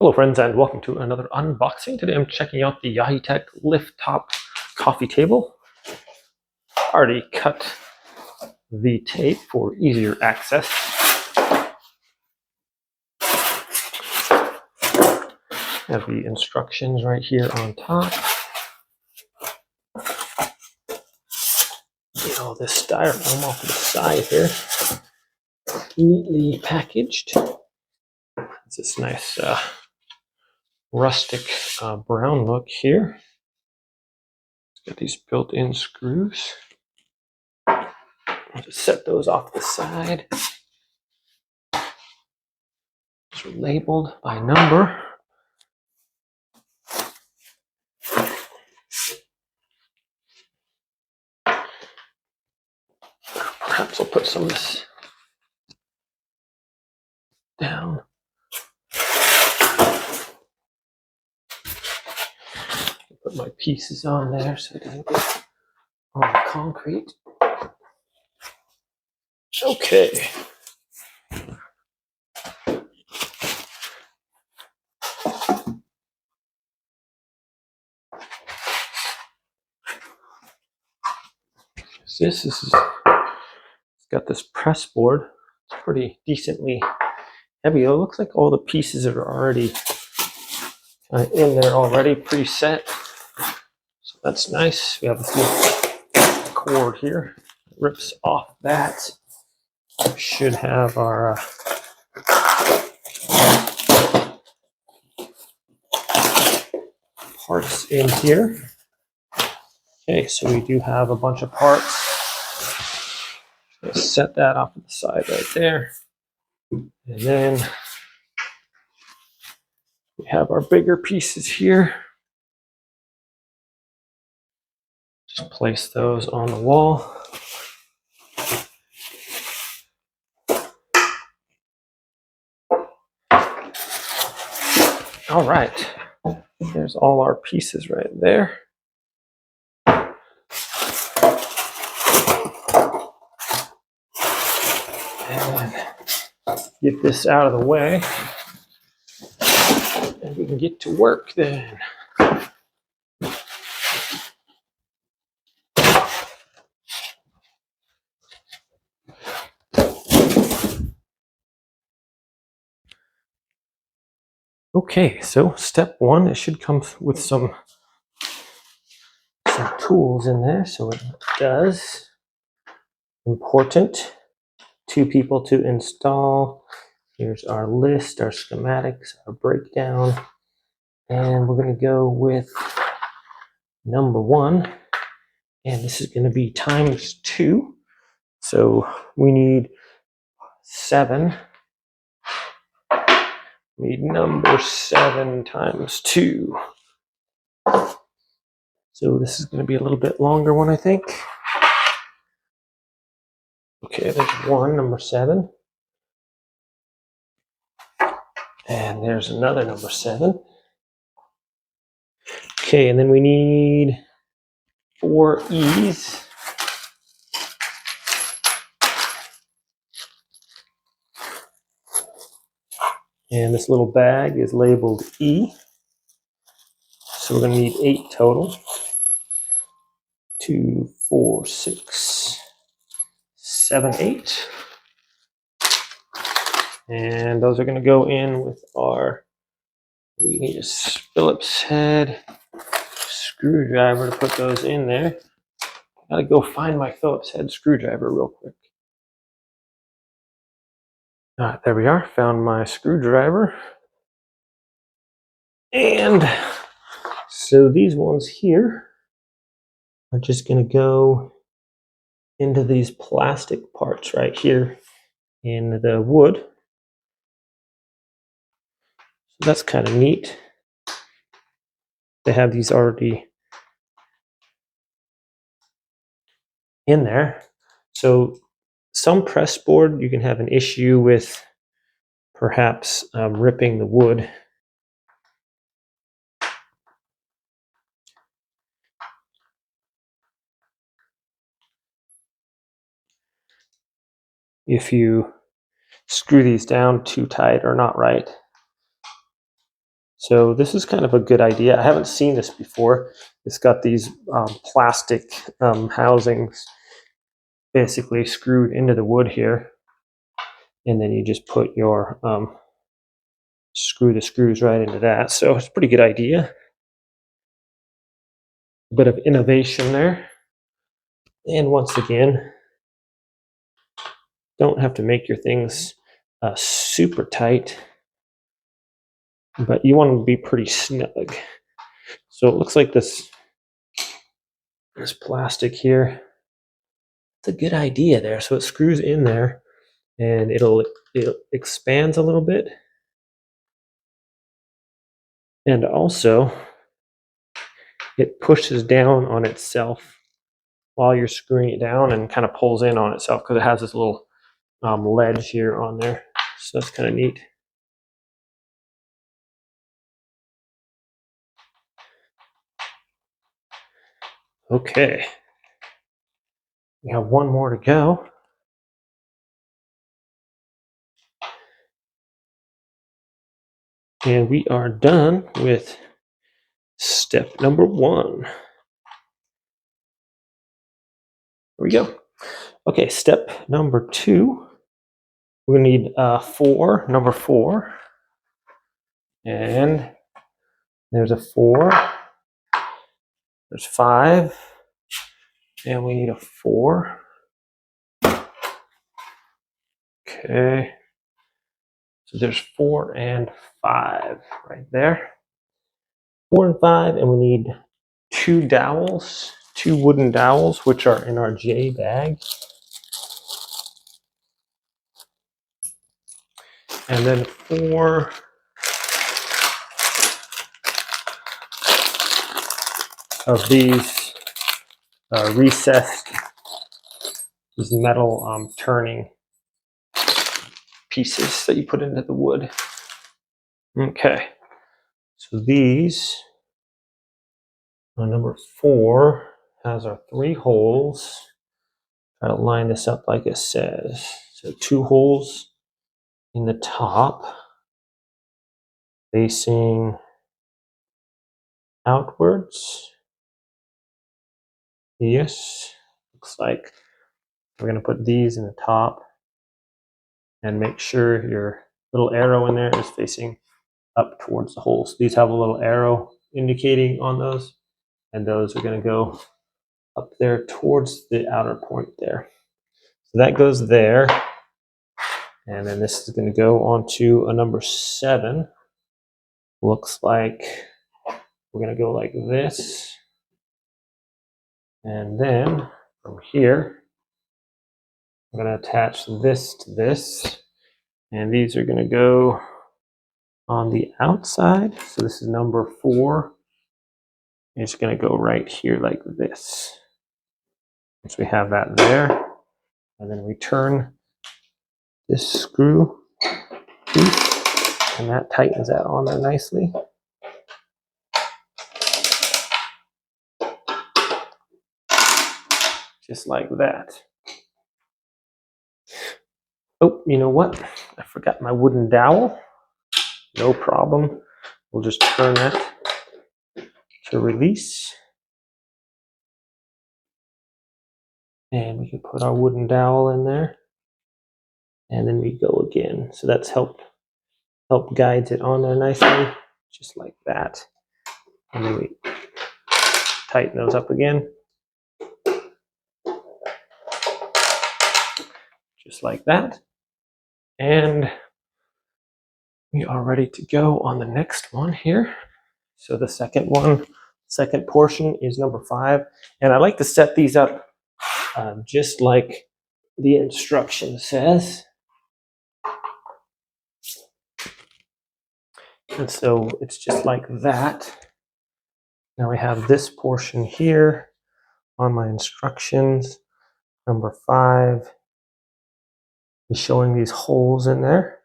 Hello friends and welcome to another unboxing. Today I'm checking out the Yaheetech lift top coffee table. Already cut the tape for easier access. Have the instructions right here on top. Get all this styrofoam off to the side here. Neatly packaged. It's this nice rustic brown look here. It's got these built-in screws. I'll just set those off to the side. It's labeled by number. Perhaps I'll put some of this down. Put my pieces on there so it doesn't get on the concrete. Okay. It's got this press board. It's pretty decently heavy. It looks like all the pieces are already in there already, preset. So that's nice. We have this little cord here. It rips off that. We should have our parts in here. Okay, so we do have a bunch of parts. Let's set that off to the side right there. And then we have our bigger pieces here. Just place those on the wall. All right, there's all our pieces right there. And get this out of the way, and we can get to work then. Okay, so step one, it should come with some tools in there, so it does. Important. 2 people to install. Here's our list, our schematics, our breakdown, and we're going to go with number 1, and this is going to be times 2, so we need 7. We need number 7 times 2. So this is going to be a little bit longer one, I think. Okay, there's 1, number 7. And there's another number 7. Okay, and then we need 4 E's. And this little bag is labeled E. So we're going to need 8 total. 2, 4, 6, 7, 8. And those are going to go in with our, we need a Phillips head screwdriver to put those in there. I gotta go find my Phillips head screwdriver real quick. All right, there we are. Found my screwdriver. And so these ones here are just going to go into these plastic parts right here in the wood. So that's kind of neat. They have these already in there. So some press board, you can have an issue with perhaps ripping the wood. If you screw these down too tight or not right. So this is kind of a good idea. I haven't seen this before. It's got these plastic housings basically screwed into the wood here. And then you just put your screw the screws right into that. So it's a pretty good idea. A bit of innovation there. And once again, don't have to make your things super tight, but you want them to be pretty snug. So it looks like this plastic here. It's a good idea there. So it screws in there, and it expands a little bit, and also it pushes down on itself while you're screwing it down, and kind of pulls in on itself because it has this little ledge here on there. So that's kind of neat. Okay, we have one more to go. And we are done with step number 1. Here we go. Okay, step number 2. We're gonna need number 4. And there's a 4. There's 5. And we need a 4. Okay. So there's 4 and 5 right there. 4 and 5, and we need 2 dowels, 2 wooden dowels, which are in our J bag. And then 4 of these recessed, these metal turning pieces that you put into the wood. Okay, so these, number 4 has our 3 holes. Try to line this up like it says. So 2 holes in the top, facing outwards. Yes, looks like we're going to put these in the top, and make sure your little arrow in there is facing up towards the holes. These have a little arrow indicating on those, and those are going to go up there towards the outer point there. So that goes there, and then this is going to go onto a number 7. Looks like we're going to go like this, and then from here I'm going to attach this to this, and these are going to go on the outside. So this is number 4. It's going to go right here like this. So we have that there, and then we turn this screw piece, and that tightens that on there nicely. Just like that. Oh, you know what? I forgot my wooden dowel. No problem. We'll just turn that to release. And we can put our wooden dowel in there. And then we go again. So that's help guides it on there nicely, just like that. And then we tighten those up again. Just like that. And we are ready to go on the next one here. So the second portion is number 5. And I like to set these up just like the instruction says. And so it's just like that. Now we have this portion here on my instructions. Number 5 is showing these holes in there.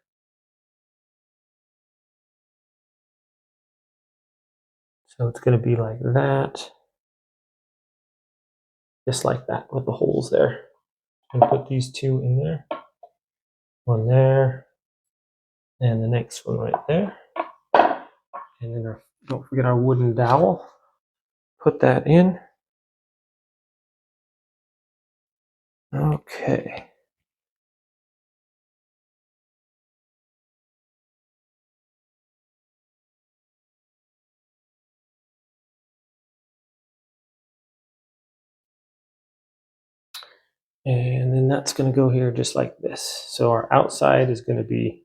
So it's going to be like that. Just like that with the holes there. I'm going to put these 2 in there. One there. And the next one right there. And then don't forget our wooden dowel. Put that in. Okay. And then that's going to go here just like this. So our outside is going to be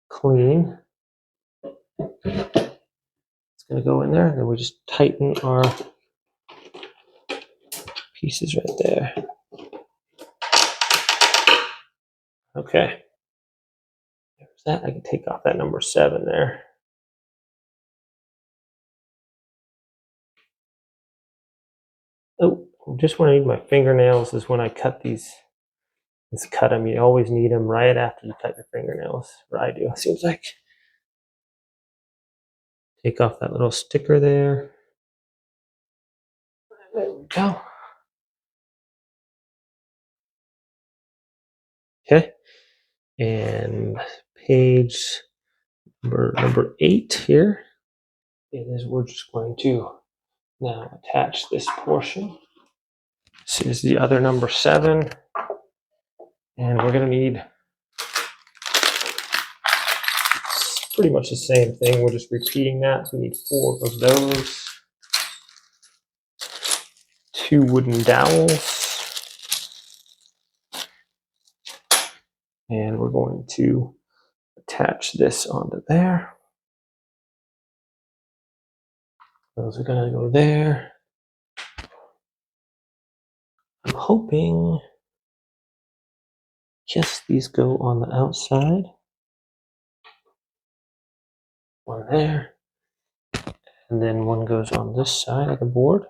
clean. It's going to go in there, and then we just tighten our pieces right there. Okay. There's that. I can take off that number 7 there. Oh, just when I need my fingernails is when I cut these. Just cut them. You always need them right after you cut your fingernails. Or I do, it seems like. Take off that little sticker there. There we go. Okay. And page number 8 here is we're just going to now attach this portion. This is the other number 7. And we're going to need pretty much the same thing. We're just repeating that. We need 4 of those. 2 wooden dowels. And we're going to attach this onto there. Those are going to go there. I'm hoping just these go on the outside. One there. And then one goes on this side of the board.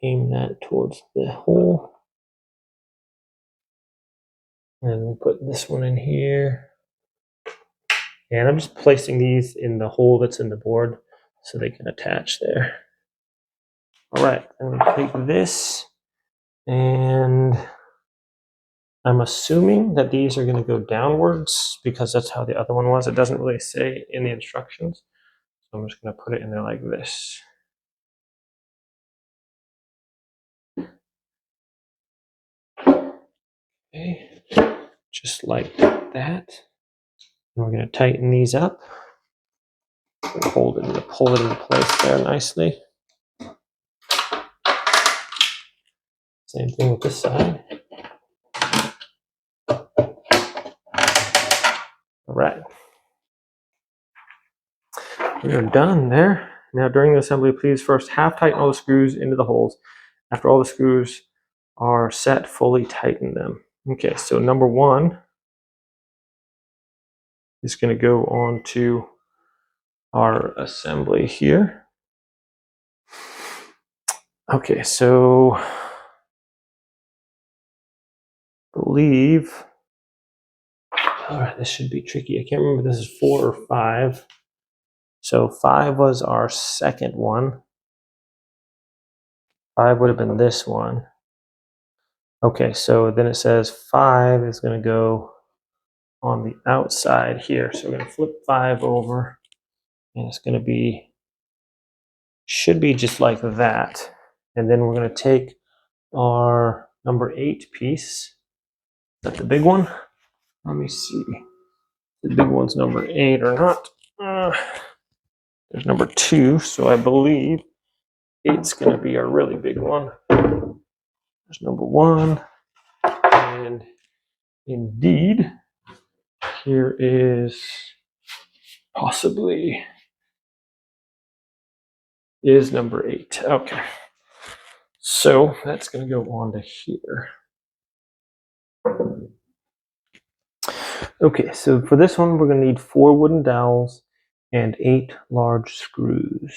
Aim that towards the hole. And we put this one in here. And I'm just placing these in the hole that's in the board so they can attach there. All right, I'm going to take this, and I'm assuming that these are going to go downwards because that's how the other one was. It doesn't really say in the instructions. So I'm just going to put it in there like this. Okay, just like that. And we're going to tighten these up. Hold it and pull it into place there nicely. Same thing with this side. All right. We are done there. Now during the assembly, please first half tighten all the screws into the holes. After all the screws are set, fully tighten them. Okay, so number 1 is going to go on to our assembly here. Okay, so I believe, all right, this should be tricky. I can't remember if this is 4 or 5. So 5 was our second one. 5 would have been this one. Okay, so then it says 5 is going to go on the outside here. So we're going to flip 5 over, and it's going to be, should be just like that. And then we're going to take our number 8 piece. Is that the big one? Let me see. The big one's number 8 or not. There's number 2, so I believe 8's going to be our really big one. There's number 1. And indeed, here is possibly is number 8. Okay. So that's going to go on to here. Okay, so for this one, we're going to need 4 wooden dowels and 8 large screws.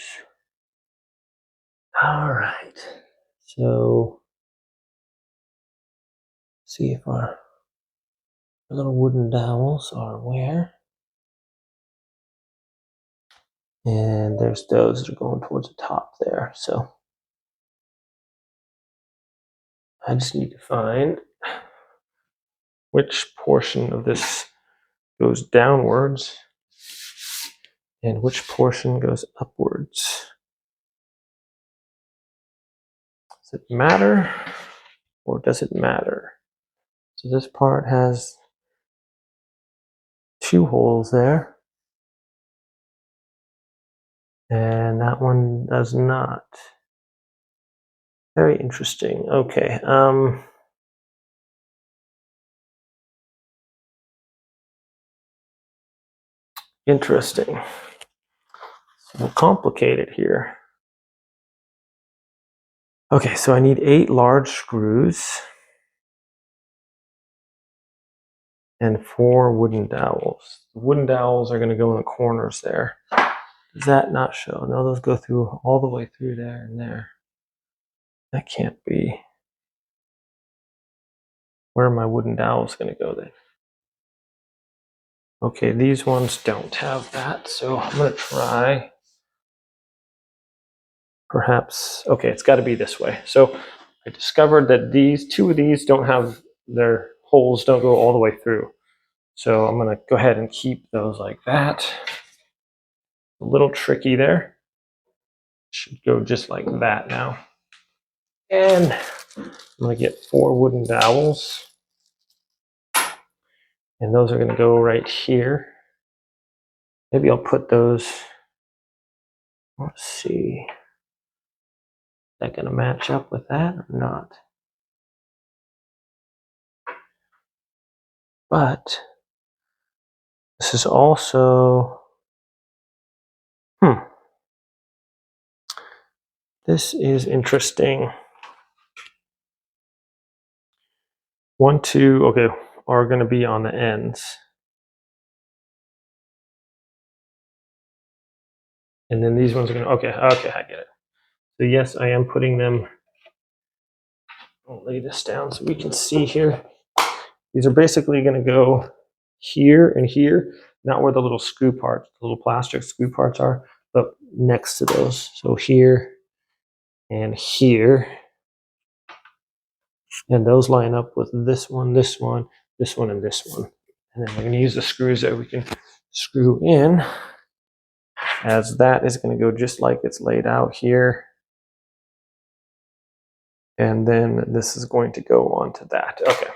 All right. So see if our little wooden dowels are where. And there's those that are going towards the top there. So I just need to find which portion of this goes downwards and which portion goes upwards. Does it matter or does it matter? So this part has 2 holes there. And that one does not. Very interesting. Okay. Interesting. So we'll complicate it here. Okay, so I need 8 large screws and 4 wooden dowels. The wooden dowels are going to go in the corners there. Does that not show? No, those go through all the way through there and there. That can't be. Where are my wooden dowels going to go then? Okay, these ones don't have that, so I'm going to try. Perhaps, okay, it's got to be this way. So I discovered that these 2 of these don't have, their holes don't go all the way through. So I'm going to go ahead and keep those like that. A little tricky there. Should go just like that now. And I'm going to get 4 wooden dowels. And those are going to go right here. Maybe I'll put those, let's see. Is that going to match up with that or not? But this is also, this is interesting. 1, 2, okay, are going to be on the ends. And then these ones are going to, okay, I get it. So yes, I am putting them, I'll lay this down so we can see here. These are basically going to go here and here, not where the little screw parts, the little plastic screw parts are, but next to those. So here and here. And those line up with this one, this one, this one, and this one. And then we're going to use the screws that we can screw in, as that is going to go just like it's laid out here. And then this is going to go onto that. Okay,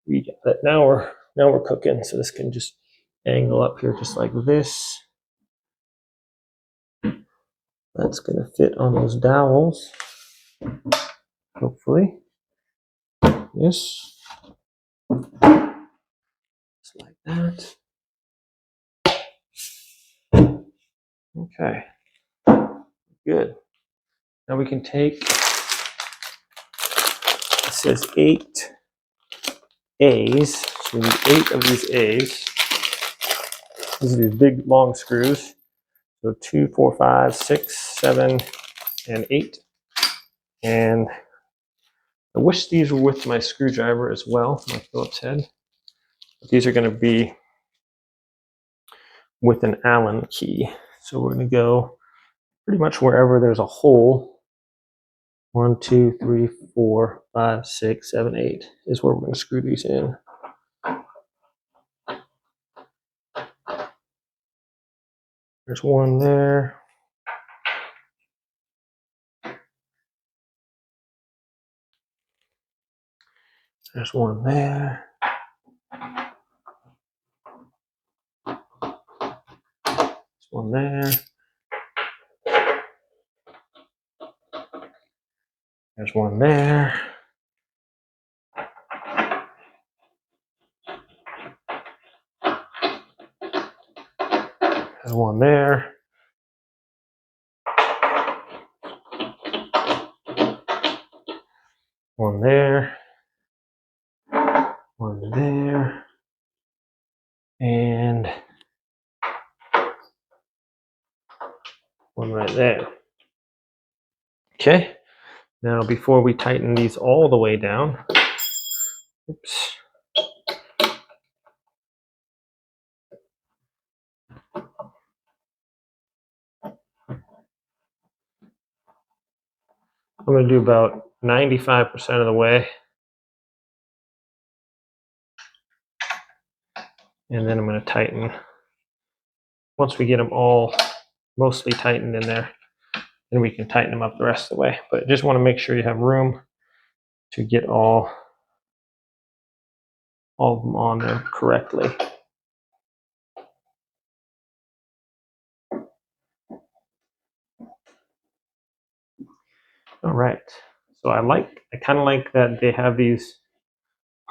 we got it. Now we're cooking. So this can just angle up here just like this. That's going to fit on those dowels, hopefully. Yes, just like that. Okay, good. Now we can take, it says 8 A's, so we need 8 of these A's. These are these big long screws. So 2, 4, 5, 6, 7, and 8. And I wish these were with my screwdriver as well, my Phillips head. But these are going to be with an Allen key. So we're going to go pretty much wherever there's a hole. 1, 2, 3, 4, 5, 6, 7, 8 is where we're going to screw these in. There's one there. There's one there. There's one there. There's one there. There's one there. One there. One there. And one right there. Okay. Now before we tighten these all the way down, oops. I'm going to do about 95% of the way. And then I'm going to tighten. Once we get them all mostly tightened in there, then we can tighten them up the rest of the way. But just want to make sure you have room to get all of them on there correctly. All right. So I kind of like that they have these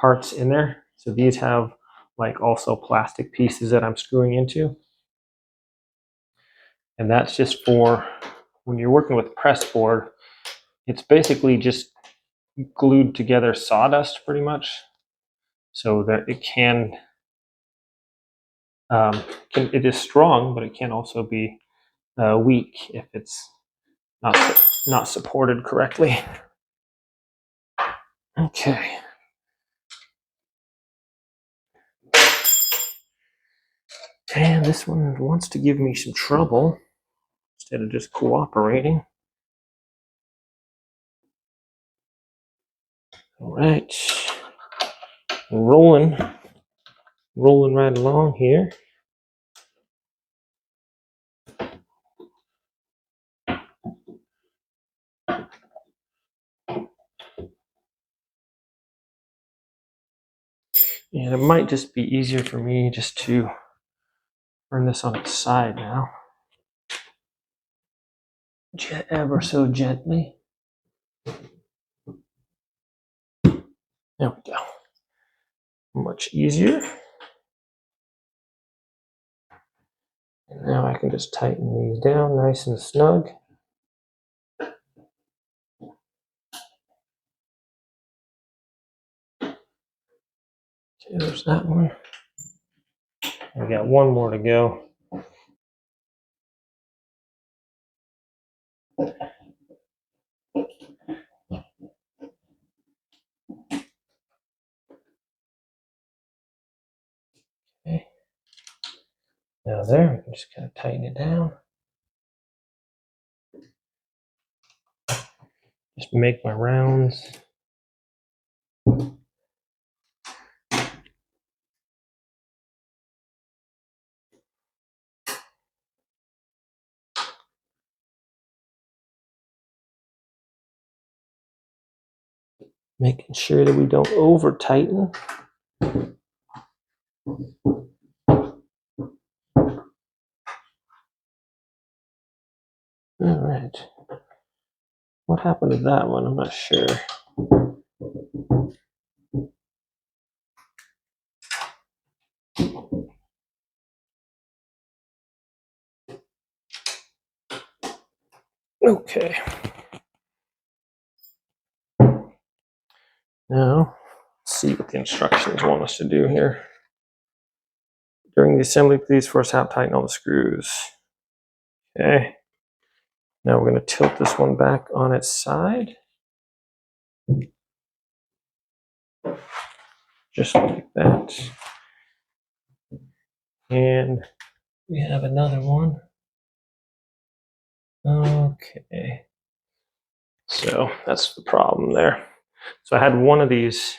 parts in there. So these have like also plastic pieces that I'm screwing into. And that's just for when you're working with press board, it's basically just glued together sawdust pretty much. So that it it is strong, but it can also be weak if it's not supported correctly. Okay. And this one wants to give me some trouble instead of just cooperating. All right. Rolling right along here. And it might just be easier for me just to turn this on its side now. Ever so gently. There we go. Much easier. And now I can just tighten these down nice and snug. Okay, there's that one. We got one more to go. Okay. Now there, we can just kind of tighten it down. Just make my rounds. Making sure that we don't over tighten. All right. What happened to that one? I'm not sure. Okay. Now, let's see what the instructions want us to do here. During the assembly, please first tighten all the screws. Okay. Now we're going to tilt this one back on its side. Just like that. And we have another one. Okay. So that's the problem there. So I had one of these.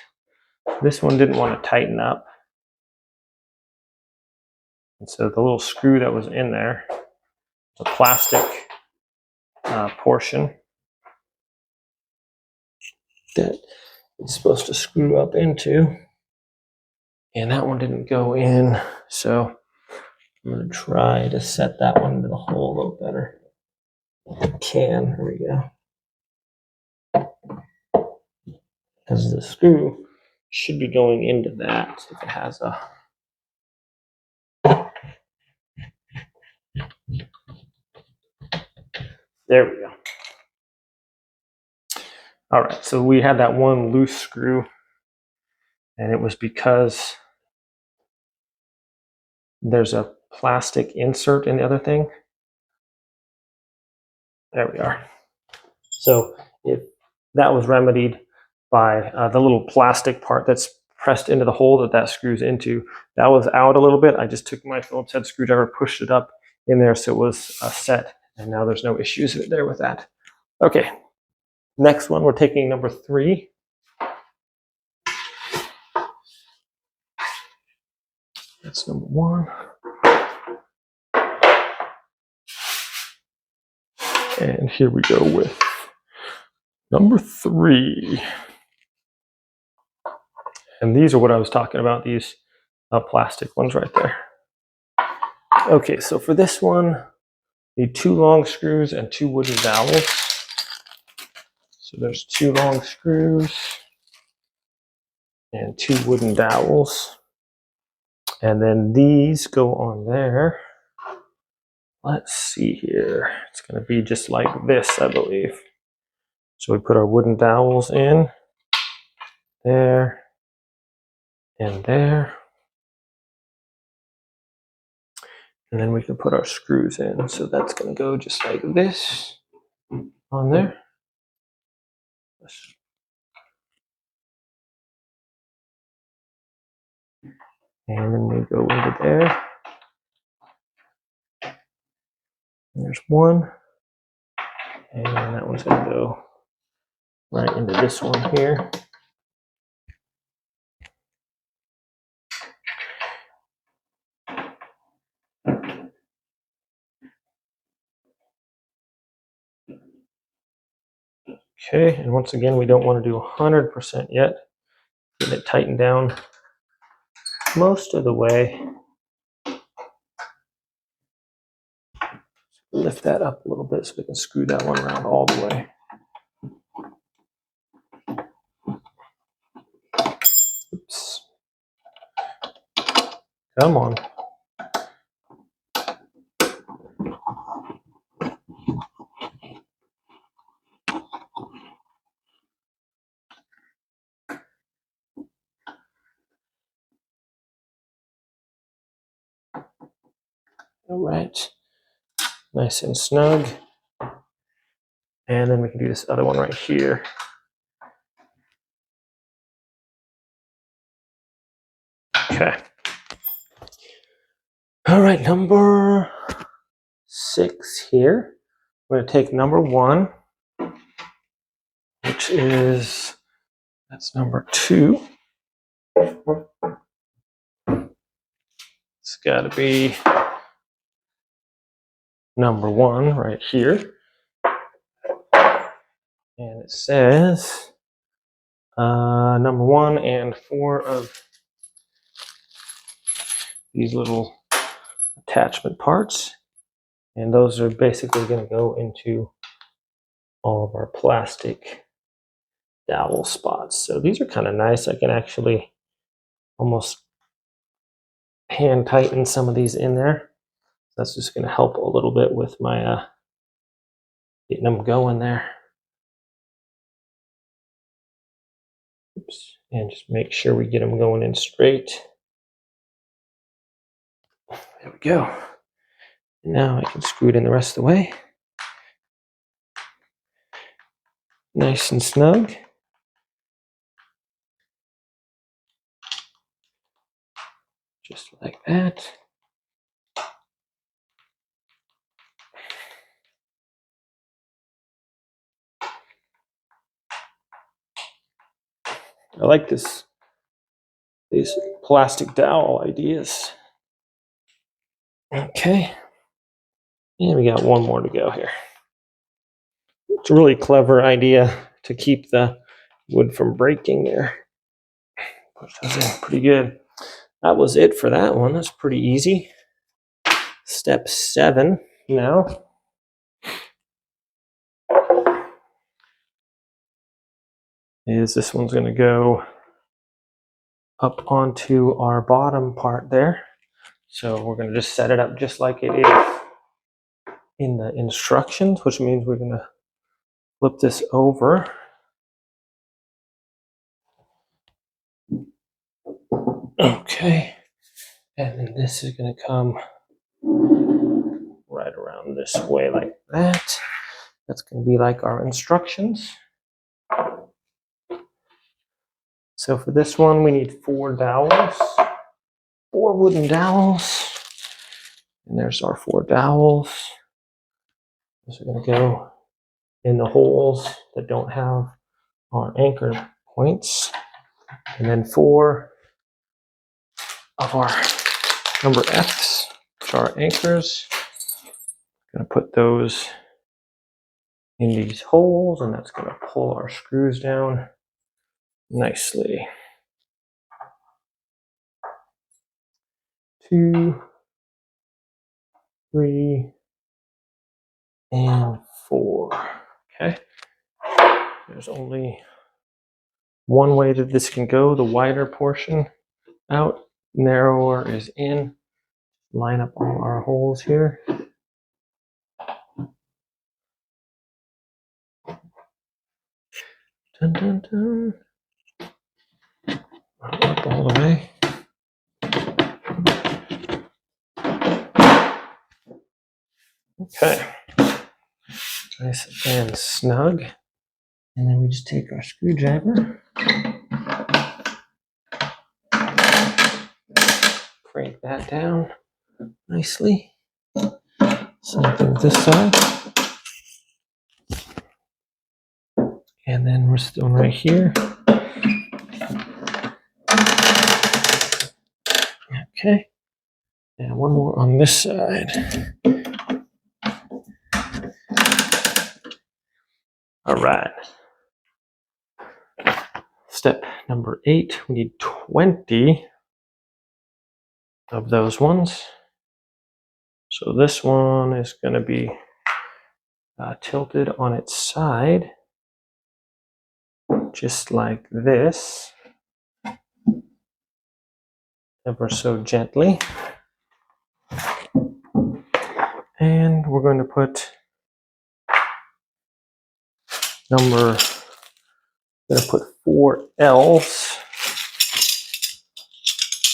This one didn't want to tighten up. And so the little screw that was in there, the plastic portion that it's supposed to screw up into. And that one didn't go in. So I'm going to try to set that one into the hole a little better. There we go. Because the screw should be going into that if it has a... There we go. All right, so we had that one loose screw, and it was because there's a plastic insert in the other thing. There we are. So that was remedied by the little plastic part that's pressed into the hole that screws into. That was out a little bit. I just took my Phillips head screwdriver, pushed it up in there so it was set, and now there's no issues there with that. Okay, next one, we're taking number 3. That's number 1. And here we go with number 3. And these are what I was talking about, these plastic ones right there. Okay, so for this one, need 2 long screws and 2 wooden dowels. So there's 2 long screws and 2 wooden dowels. And then these go on there. Let's see here. It's going to be just like this, I believe. So we put our wooden dowels in there and there. And then we can put our screws in. So that's going to go just like this on there. And then we go over there. And there's 1. And that one's going to go right into this one here. Okay, and once again, we don't want to do 100% yet. Get it tightened down most of the way. Lift that up a little bit so we can screw that one around all the way. Oops. Come on. All right. Nice and snug. And then we can do this other one right here. Okay. All right, number 6 here. We're going to take number 1, which is, that's number 2. It's got to be number 1 right here. And it says number 1 and 4 of these little attachment parts. And those are basically going to go into all of our plastic dowel spots. So these are kind of nice. I can actually almost hand tighten some of these in there. That's just going to help a little bit with my getting them going there. Oops. And just make sure we get them going in straight. There we go. And now I can screw it in the rest of the way. Nice and snug. Just like that. I like these plastic dowel ideas. Okay. And we got 1 more to go here. It's a really clever idea to keep the wood from breaking there. Push those in pretty good. That was it for that one. That's pretty easy. Step 7 now. Is this one's going to go up onto our bottom part there. So we're going to just set it up just like it is in the instructions, which means we're going to flip this over. Okay. And then this is going to come right around this way like that. That's going to be like our instructions. So for this one, we need 4 dowels, 4 wooden dowels. And there's our 4 dowels. Those are going to go in the holes that don't have our anchor points. And then 4 of our number F's, which are anchors. Going to put those in these holes, and that's going to pull our screws down nicely. 2, 3, and 4. Okay. There's only one way that this can go. The wider portion out, narrower is in. Line up all our holes here. Dun, dun, dun. Up all the way. Okay. Nice and snug. And then we just take our screwdriver, crank that down nicely. Same thing with this side. And then we're still right here. Okay. And one more on this side. All right. Step number 8, we need 20 of those ones. So this one is going to be tilted on its side, just like this, ever so gently. And we're going to put I'm going to put 4 L's,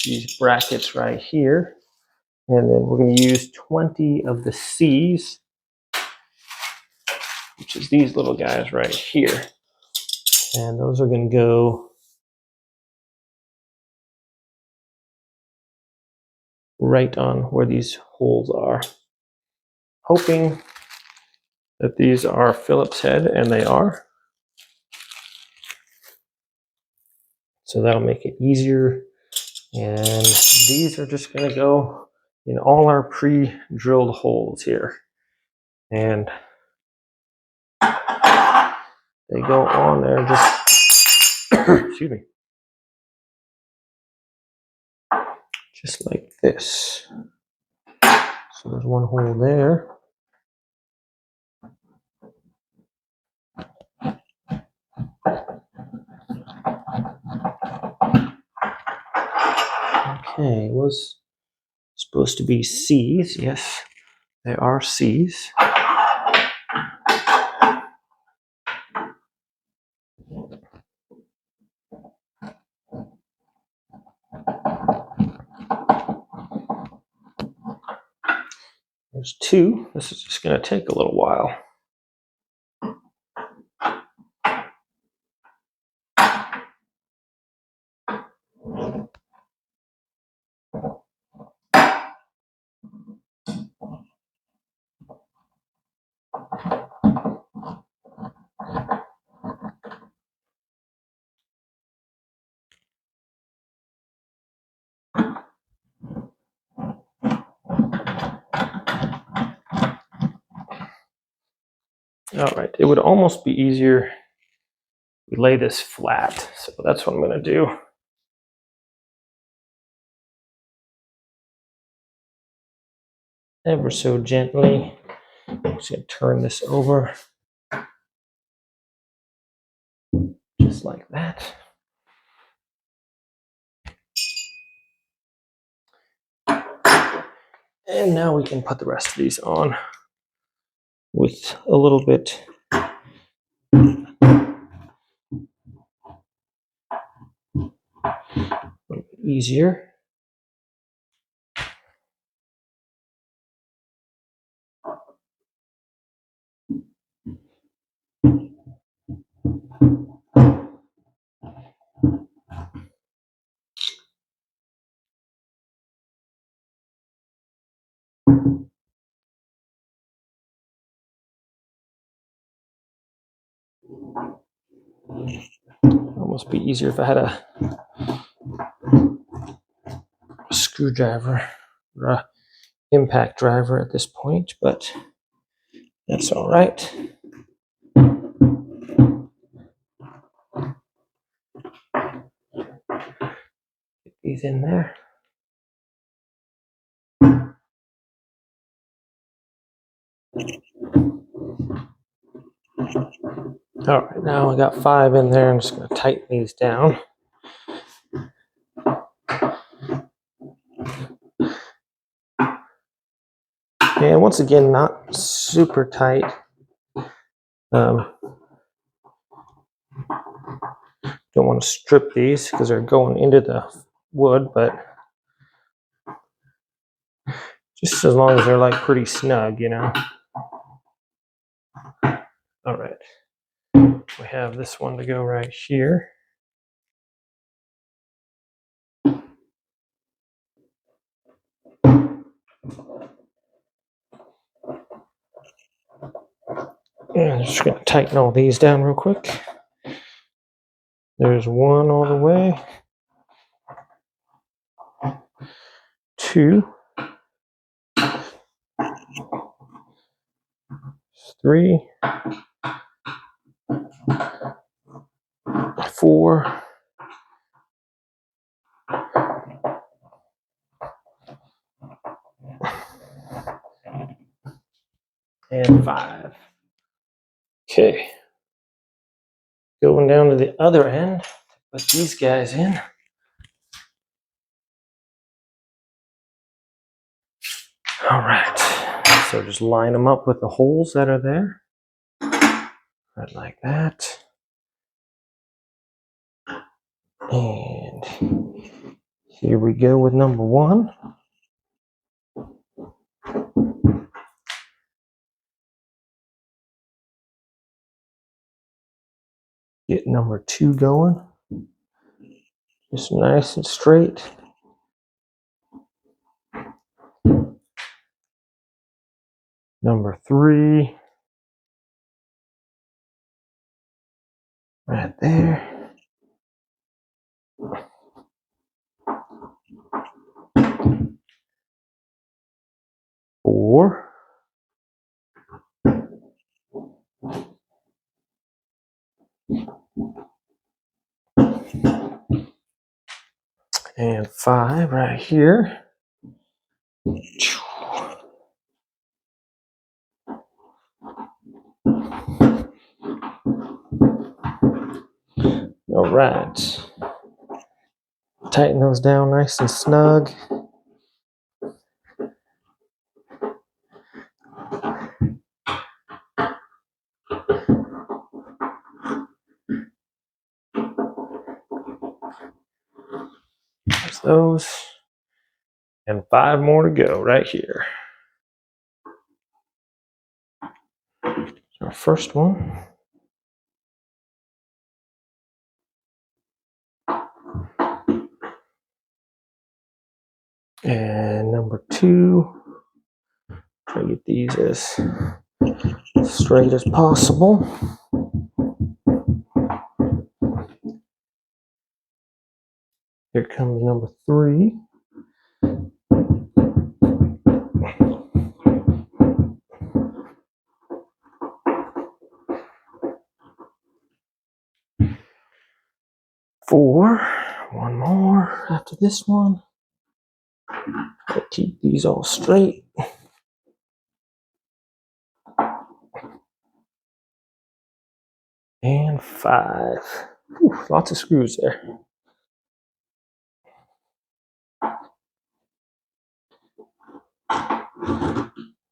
these brackets right here, and then we're going to use 20 of the C's, which is these little guys right here. And those are going to go right on where these holes are. Hoping that these are Phillips head, and they are. So that'll make it easier. And these are just going to go in all our pre-drilled holes here. And they go on there just, excuse me, just like this. So there's one hole there. Okay, it was supposed to be C's. Yes, they are C's. There's 2. This is just going to take a little while. All right, it would almost be easier if we lay this flat. So that's what I'm going to do. Ever so gently. I'm just going to turn this over. Just like that. And now we can put the rest of these on with a little bit easier. Almost be easier if I had a screwdriver. impact driver at this point, but that's all right. Get these in there. All right, now I got 5 in there. I'm just going to tighten these down. And once again, not super tight. Don't want to strip these because they're going into the wood, but just as long as they're like pretty snug, you know. All right, we have this one to go right here. And I'm just going to tighten all these down real quick. There's 1 all the way. 2. 3. 4. And 5. Okay. Going down to the other end, put these guys in. All right. So just line them up with the holes that are there. Right like that. And here we go with number 1. Get number 2 going. Just nice and straight. Number 3. Right there. 4. And 5 right here. All right. Tighten those down nice and snug. There's those. And 5 more to go right here. Our first one. And number 2. Try to get these as straight as possible. Here comes number 3. Four. One more after this one. I'll keep these all straight. And 5. Whew, lots of screws there.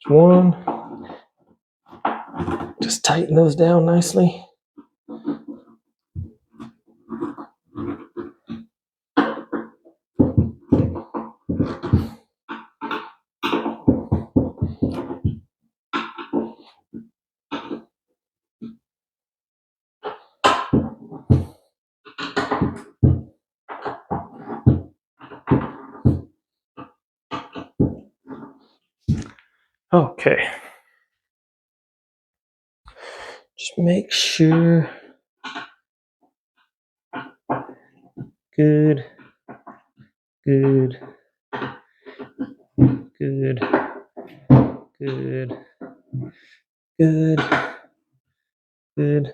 One. Just tighten those down nicely. Okay. Just make sure. Good. Good. Good. Good. Good. Good.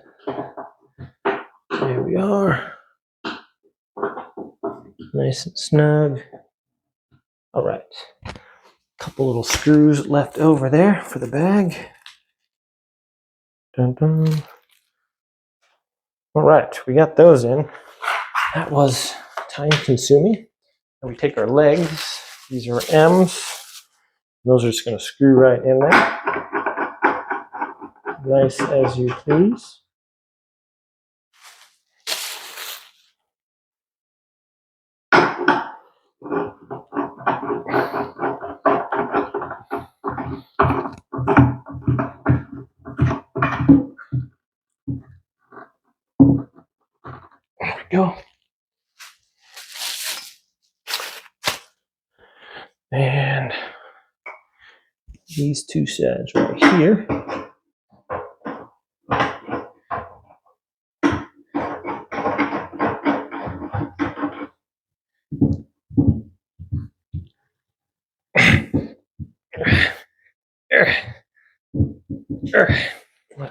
There we are. Nice and snug. All right. Couple little screws left over there for the bag. Dun, dun. All right, we got those in. That was time consuming. And we take our legs. These are M's. Those are just going to screw right in there. Nice as you please. There we go. And these two sides right here.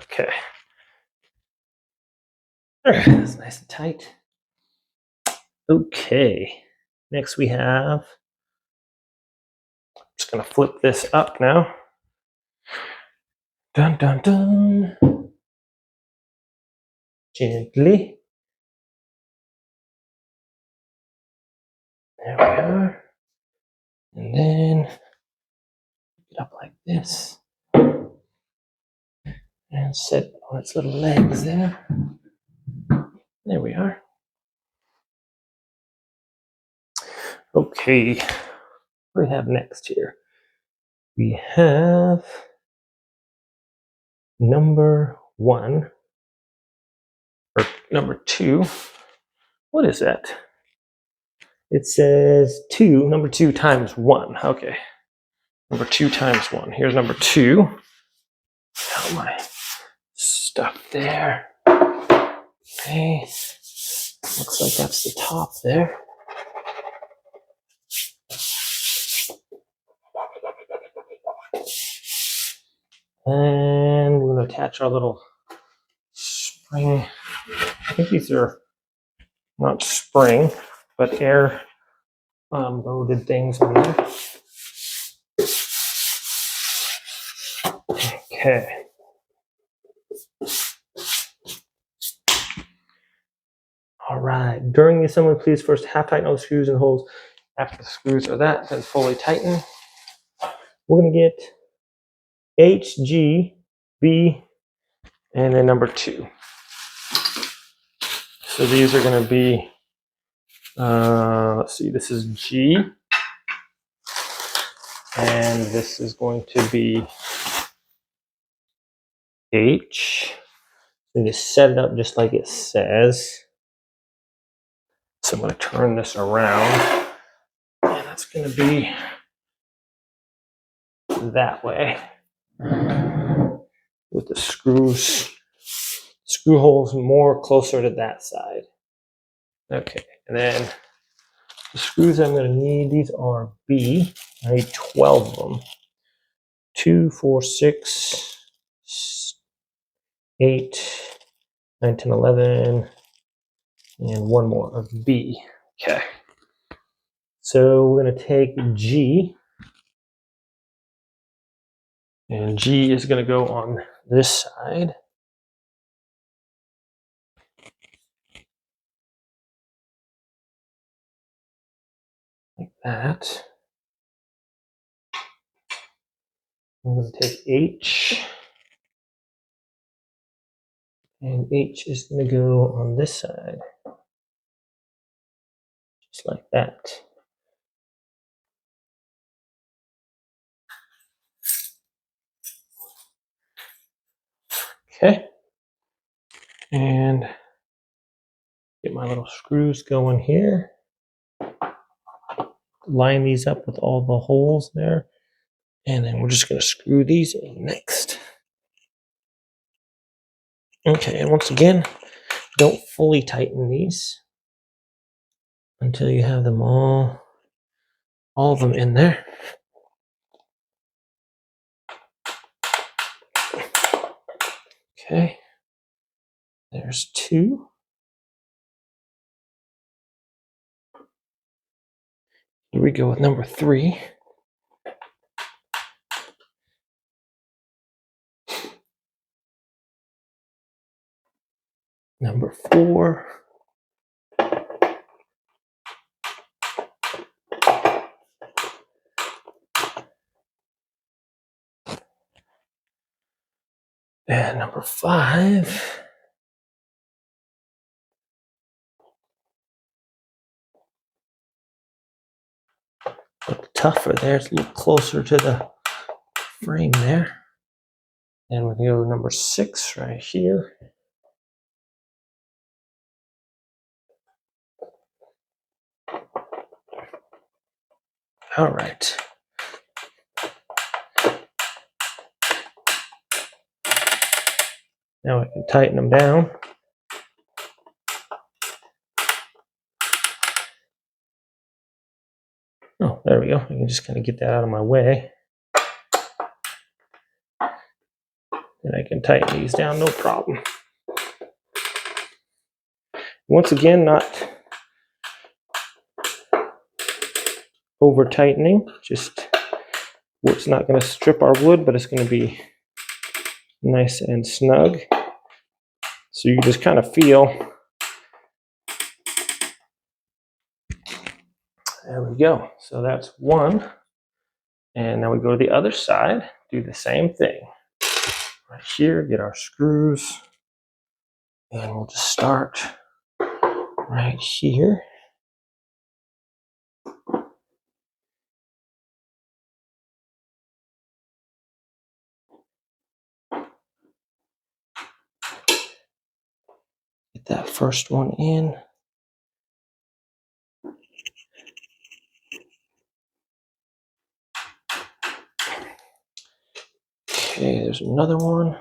Okay. That's nice and tight. Okay. Next we have, I'm just going to flip this up now. Dun, dun, dun. Gently. There we are. And then pick it up like this. And set on its little legs there. There we are. Okay. What do we have next here? We have number 1. Or number 2. What is that? It says 2, number 2 times 1. Okay. Number 2 times 1. Here's number 2. Got my stuff there. Okay. Looks like that's the top there. And we're going to attach our little spring. I think these are not spring, but air loaded things on there. Okay. All right. During the assembly, please first half tighten all the screws and holes. After the screws are that, then fully tighten. We're going to get H, G, B, and then number 2. So these are going to be, let's see, this is G, and this is going to be H. And just set it up just like it says. So I'm going to turn this around, and that's going to be that way with the screw holes more closer to that side. Okay, and then the screws I'm going to need, these are B. I need 12 of them. 2, 4, 6, 8, 9, 10, 11, and one more of B. Okay. So we're going to take G, and G is going to go on this side. Like that. I'm going to take H, and H is going to go on this side. Just like that. Okay. And get my little screws going here. Line these up with all the holes there. And then we're just going to screw these in next. Okay, and once again, don't fully tighten these until you have them all of them in there. Okay, there's 2. Here we go with number 3. Number 4. And number 5. A little tougher there. It's a little closer to the frame there. And we're going to go number 6 right here. All right. Now I can tighten them down. Oh, there we go. I can just kind of get that out of my way. And I can tighten these down, no problem. Once again, not over tightening, just it's not going to strip our wood, but it's going to be nice and snug. So you just kind of feel. There we go. So that's 1. And now we go to the other side, do the same thing. Right here, get our screws. And we'll just start right here. Get that first one in. Okay, there's another one.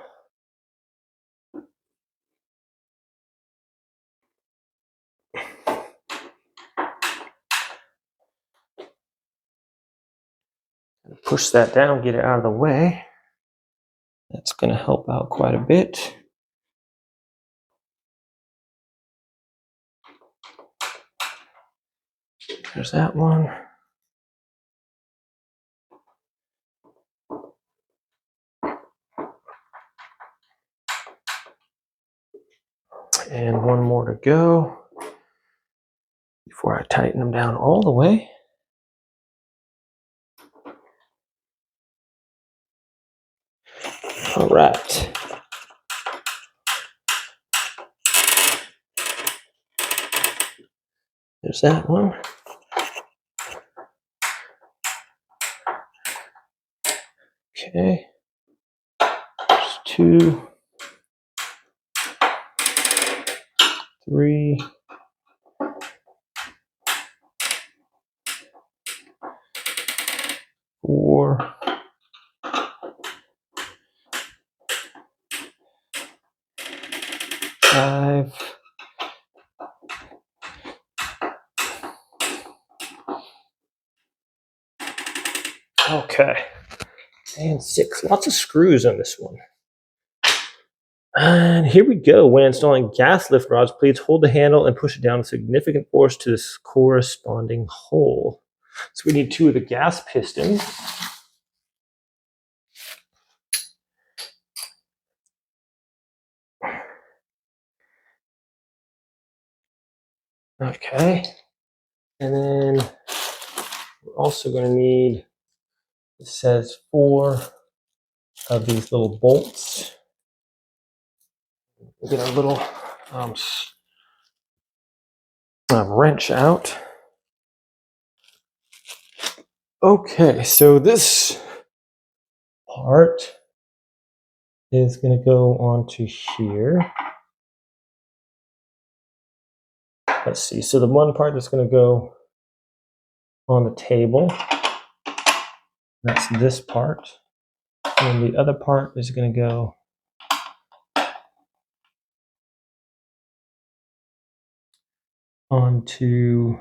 Push that down, get it out of the way. That's going to help out quite a bit. There's that one. And one more to go before I tighten them down all the way. All right. There's that one. Okay. There's 2, 3, 4, 5, okay, and 6. Lots of screws on this one. And here we go. When installing gas lift rods, please hold the handle and push it down with significant force to this corresponding hole. So we need 2 of the gas pistons. Okay. And then we're also going to need, it says 4 of these little bolts. We'll get our little wrench out. Okay, so this part is going to go onto here. Let's see. So the one part that's going to go on the table, that's this part. And the other part is going to go onto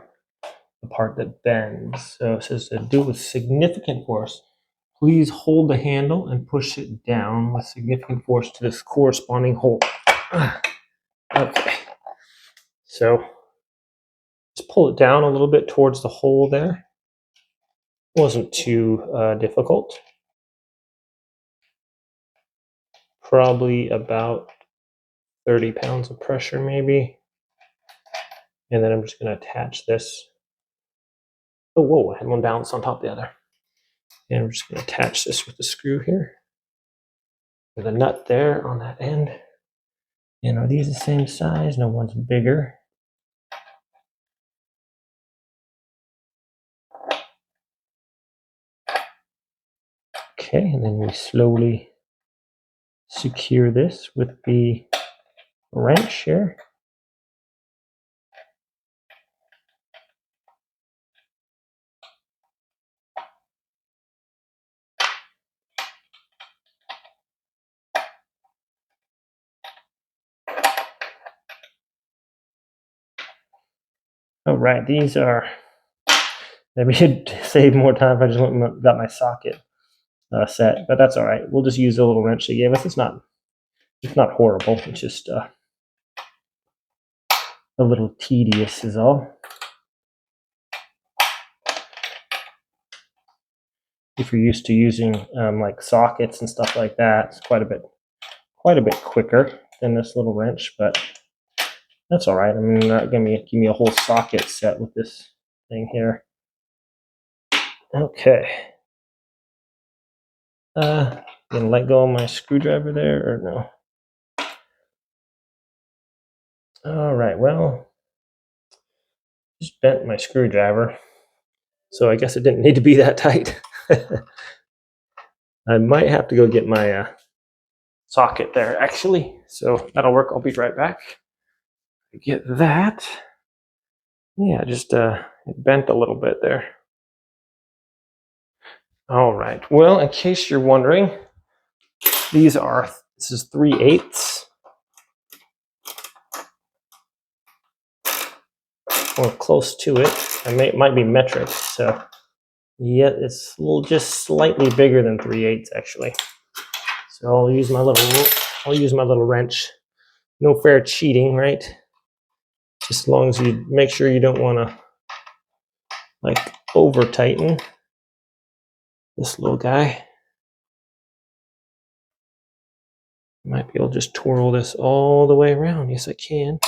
the part that bends. So it says to do it with significant force. Please hold the handle and push it down with significant force to this corresponding hole. Okay, so just pull it down a little bit towards the hole there. Wasn't too difficult. Probably about 30 pounds of pressure maybe. And then I'm just going to attach this. Oh, whoa, I had one balanced on top of the other. And we're just going to attach this with the screw here. With a nut there on that end. And are these the same size? No, one's bigger. Okay, and then we slowly secure this with the wrench here. All right, these are, maybe it'd save more time if I just got my socket set, but that's all right. We'll just use the little wrench they gave us. It's not horrible. It's just a little tedious is all. If you're used to using like sockets and stuff like that, it's quite a bit quicker than this little wrench, but that's all right. I mean, not gonna give me a whole socket set with this thing here. Okay. Gonna let go of my screwdriver there, or no? All right, well, just bent my screwdriver, so I guess it didn't need to be that tight. I might have to go get my socket there, actually, so that'll work. I'll be right back. Get that. Yeah, just it bent a little bit there. All right, well, in case you're wondering, this is 3/8. Or close to it. It might be metric, so yeah, it's just slightly bigger than 3/8 actually. So I'll use my little wrench. No fair cheating, right? Just as long as you make sure you don't want to like over tighten this little guy. Might be able to just twirl this all the way around. Yes, I can.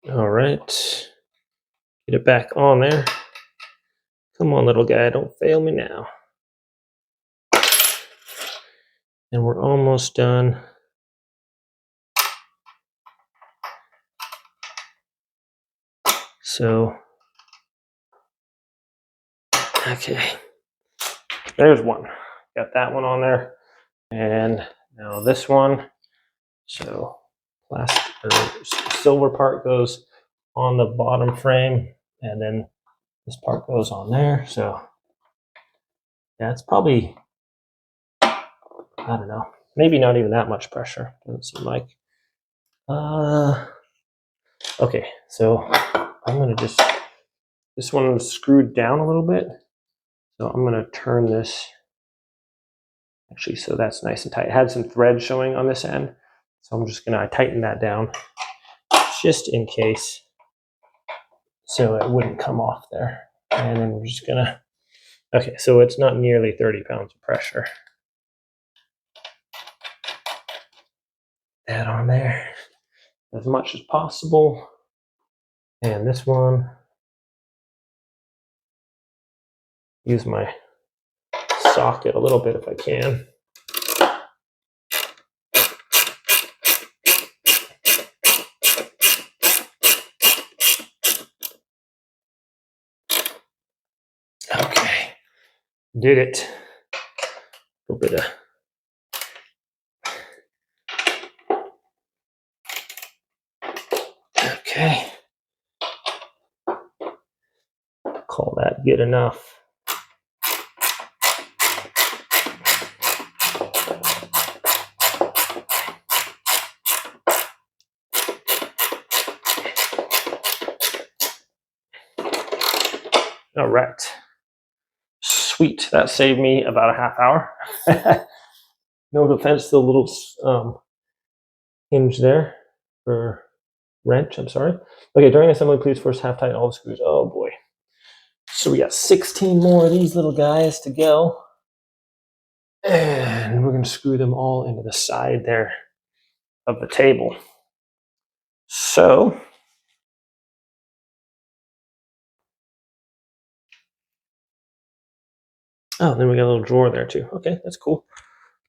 All right. Get it back on there. Come on, little guy, don't fail me now. And we're almost done. So, okay, there's one. Got that one on there. And now this one. So, silver part goes on the bottom frame, and then this part goes on there. So, yeah, it's probably, I don't know, maybe not even that much pressure. Doesn't seem like. Okay, so I'm gonna this one was screwed down a little bit. So I'm gonna turn this, actually, so that's nice and tight. It had some thread showing on this end. So I'm just gonna tighten that down just in case, so it wouldn't come off there. And then we're just gonna, okay, so it's not nearly 30 pounds of pressure. That on there as much as possible. And this one, use my socket a little bit if I can. Okay, did it. A little bit of okay. Call that good enough. All right. Sweet. That saved me about a half hour. No offense to the little hinge there, or wrench, I'm sorry. Okay, during assembly, please first half tighten all the screws. Oh boy. So we got 16 more of these little guys to go. And we're going to screw them all into the side there of the table. So, oh, then we got a little drawer there too. Okay, that's cool.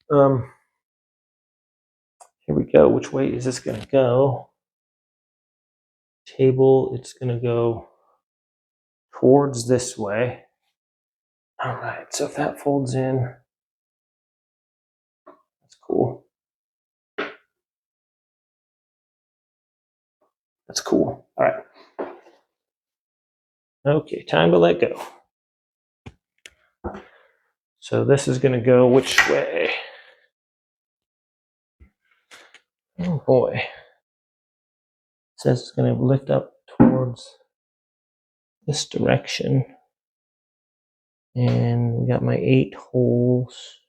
Here we go. Which way is this going to go? Table, it's going to go towards this way. All right, so if that folds in, that's cool. That's cool. All right. Okay, time to let go. So this is going to go which way? Oh boy. It says it's going to lift up towards this direction. And we got my 8 holes.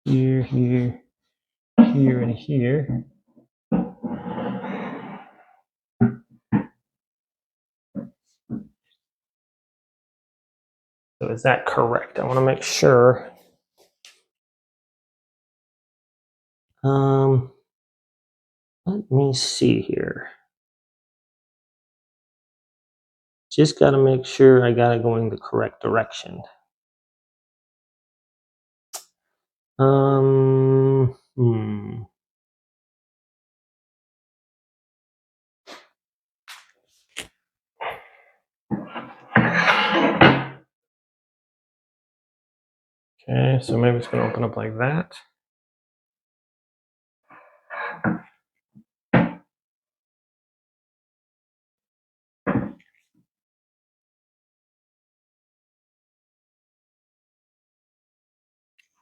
Here, here, here, and here. So is that correct? I want to make sure. Let me see here. Just got to make sure I got it going the correct direction. Okay, so maybe it's going to open up like that.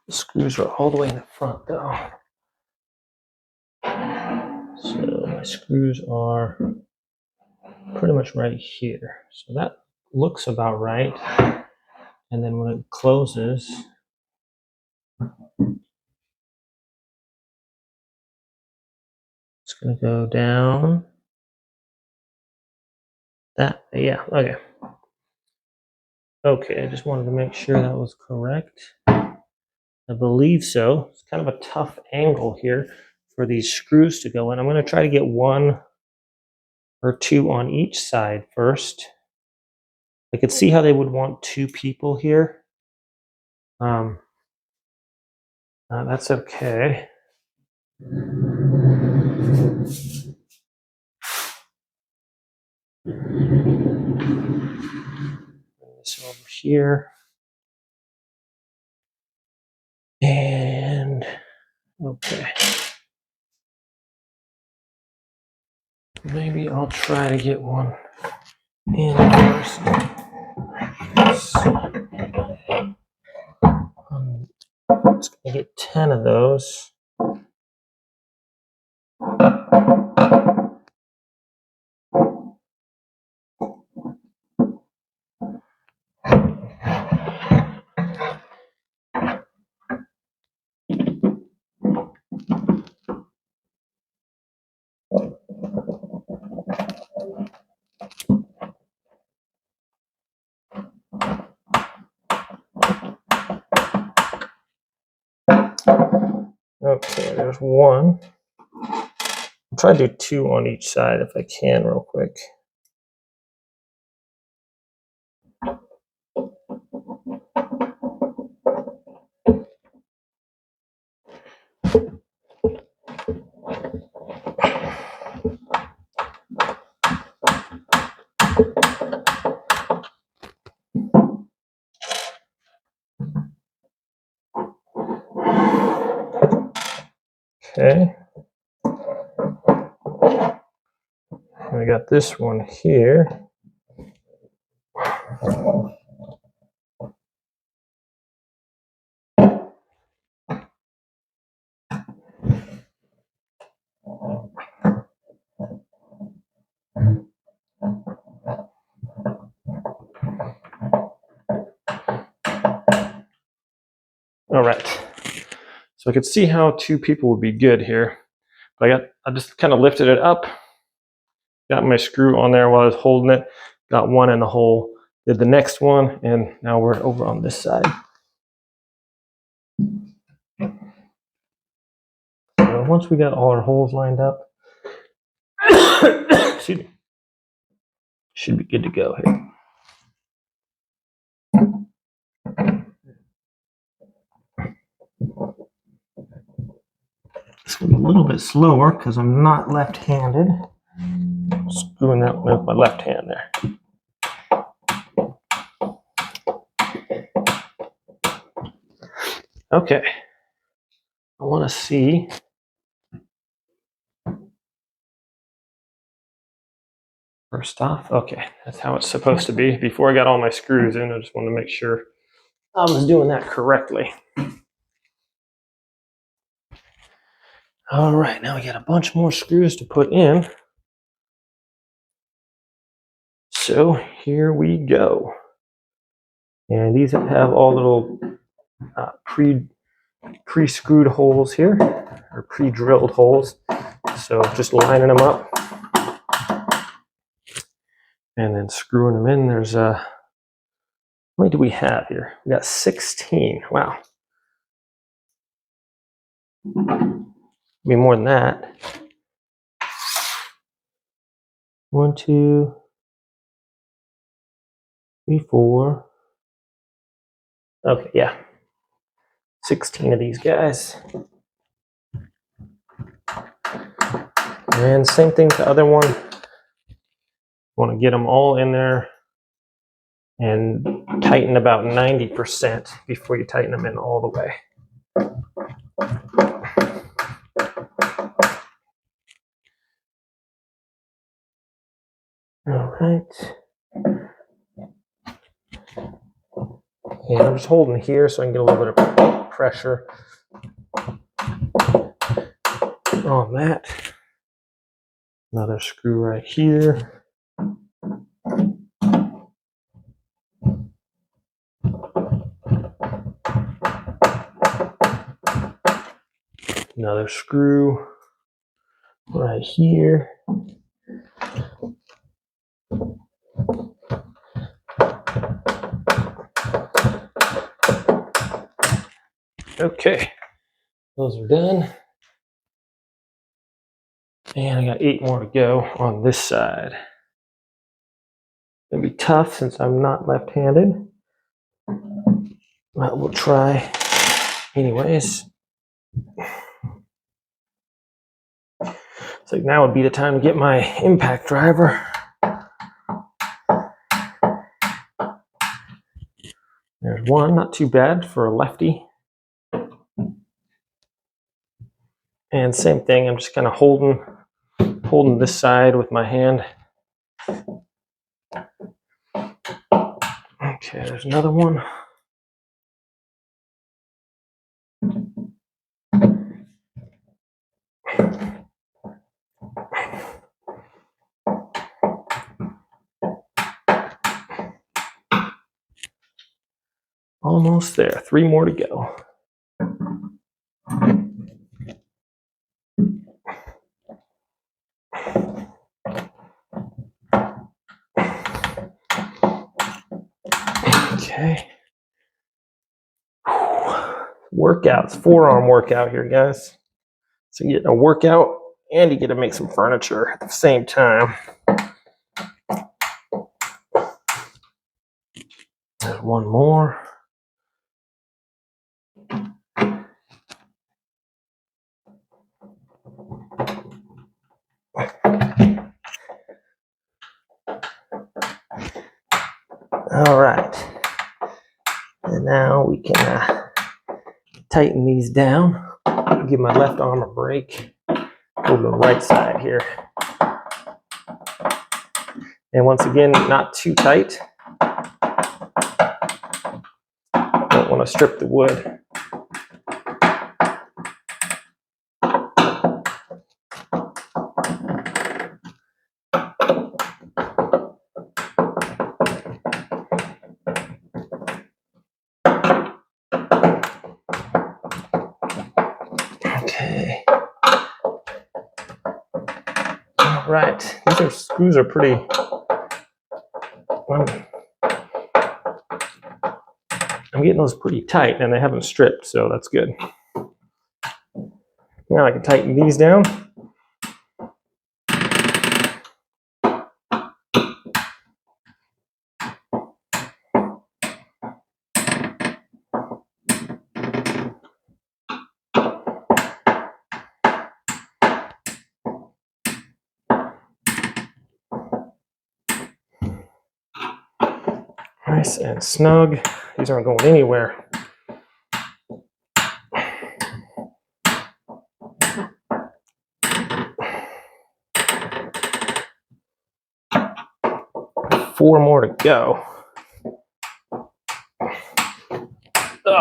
The screws are all the way in the front though. So my screws are pretty much right here. So that looks about right. And then when it closes, it's going to go down. That, yeah, okay. Okay, I just wanted to make sure that was correct. I believe so. It's kind of a tough angle here for these screws to go in. I'm going to try to get 1 or 2 on each side first. I could see how they would want 2 people here. That's okay. Bring this over here. And okay. Maybe I'll try to get 1 in first. It's going to get 10 of those. Okay, there's 1. I'll try to do 2 on each side if I can real quick. Okay. We got this one here. All right. So I could see how 2 people would be good here. But I just kind of lifted it up, got my screw on there while I was holding it, got one in the hole, did the next one, and now we're over on this side. So once we got all our holes lined up, excuse me, should be good to go here. It's going to be a little bit slower because I'm not left-handed. Screwing that with my left hand there. Okay. I want to see. First off, okay, that's how it's supposed to be. Before I got all my screws in, I just wanted to make sure I was doing that correctly. All right, now we got a bunch more screws to put in. So here we go. And these have all little pre-screwed holes here, or pre-drilled holes. So just lining them up and then screwing them in. There's how many do we have here? We got 16. Wow. Maybe more than that. 1, 2, 3, 4. Okay, yeah. 16 of these guys. And same thing with the other one. Want to get them all in there and tighten about 90% before you tighten them in all the way. All right. And I'm just holding here so I can get a little bit of pressure on that. Another screw right here. Another screw right here. Okay, those are done. And I got 8 more to go on this side. It'll be tough since I'm not left-handed, but we'll try anyways. So now would be the time to get my impact driver. There's one, not too bad for a lefty. And same thing, I'm just kind of holding this side with my hand. Okay, there's another one. Almost there, 3 more to go. Okay. Workouts, forearm workout here, guys. So you get a workout and you get to make some furniture at the same time. There's one more. All right. And now we can tighten these down. Give my left arm a break. Go to the right side here. And once again, not too tight. Don't want to strip the wood. those screws are pretty. I'm getting those pretty tight, and they haven't stripped, so that's good. Now I can tighten these down. Nice and snug. These aren't going anywhere. Four more to go.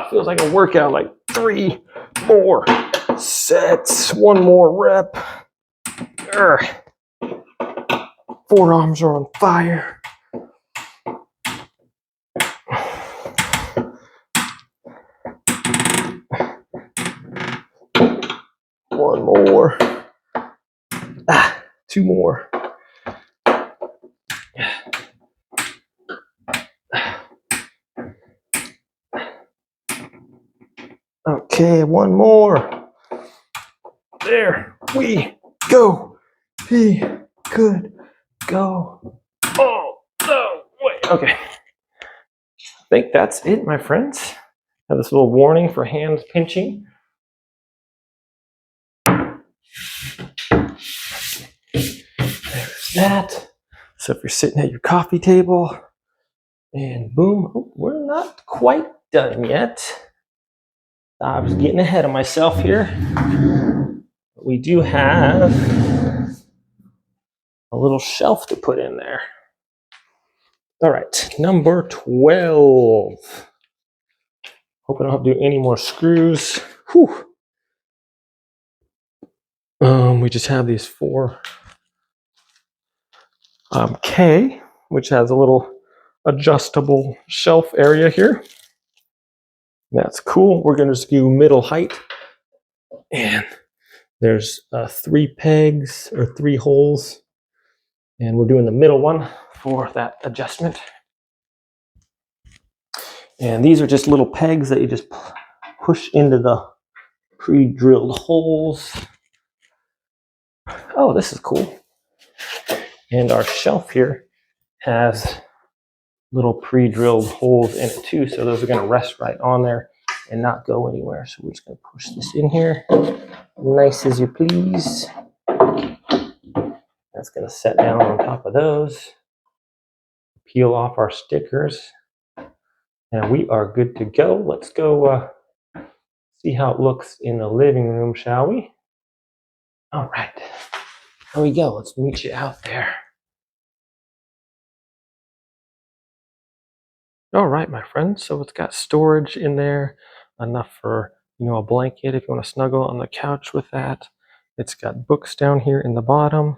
Feels like a workout, like 3 more sets, 1 more rep. Forearms are on fire. One more. 2 more. Okay, 1 more. There we go. Be good. Go. Oh, no, wait. Okay. I think that's it, my friends. Have this little warning for hand pinching. There's that. So if you're sitting at your coffee table, and boom, oh, we're not quite done yet. I was getting ahead of myself here. We do have a little shelf to put in there. All right, number 12. Hope I don't have to do any more screws. Whew. We just have these 4 K, which has a little adjustable shelf area here. That's cool. We're going to just do middle height. And there's 3 pegs or 3 holes. And we're doing the middle one for that adjustment. And these are just little pegs that you just push into the pre-drilled holes. Oh, this is cool. And our shelf here has little pre-drilled holes in it too, so those are going to rest right on there and not go anywhere. So we're just going to push this in here, nice as you please. That's going to set down on top of those. Peel off our stickers, and we are good to go. Let's go see how it looks in the living room, shall we? All right, here we go. Let's meet you out there. All right, my friends, so it's got storage in there, enough for, a blanket if you want to snuggle on the couch with that. It's got books down here in the bottom.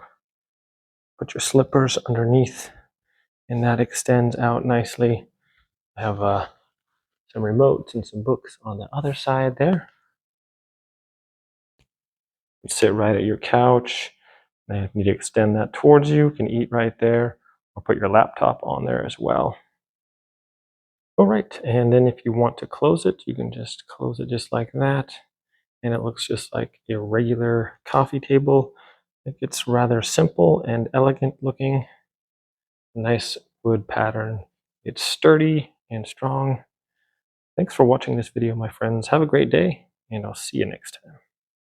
Put your slippers underneath, and that extends out nicely. I have some remotes and some books on the other side there. You sit right at your couch, and if you need to extend that towards you, you can eat right there, or put your laptop on there as well. All right, and then if you want to close it, you can just close it just like that, and it looks just like a regular coffee table. It's rather simple and elegant looking. Nice wood pattern. It's sturdy and strong. Thanks for watching this video, my friends. Have a great day, and I'll see you next time.